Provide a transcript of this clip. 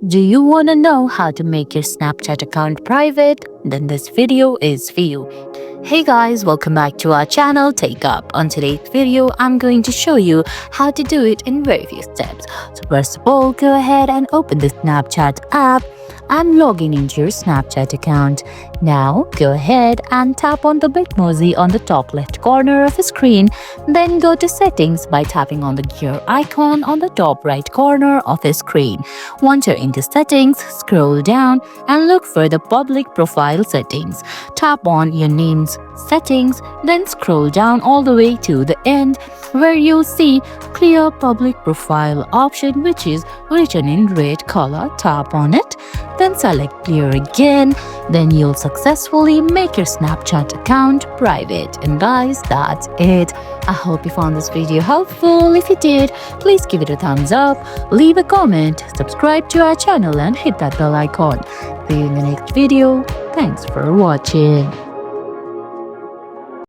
Do you want to know how to make your Snapchat account private? Then this video is for you. Hey guys, welcome back to our channel TechUp. On today's video, I'm going to show you how to do it in very few steps. So first of all, go ahead and open the Snapchat app and log in into your Snapchat account. Now, go ahead and tap on the Bitmoji on the top left corner of the screen. Then go to Settings by tapping on the gear icon on the top right corner of the screen. Once you're into Settings, scroll down and look for the Public Profile Settings. Tap on your name's Settings, then scroll down all the way to the end where you'll see Clear Public Profile option, which is written in red color. Tap on it, then select Clear again. Then you'll successfully make your Snapchat account private. And guys, that's it. I hope you found this video helpful. If you did, please give it a thumbs up, leave a comment, subscribe to our channel and hit that bell icon. See you in the next video. Thanks for watching.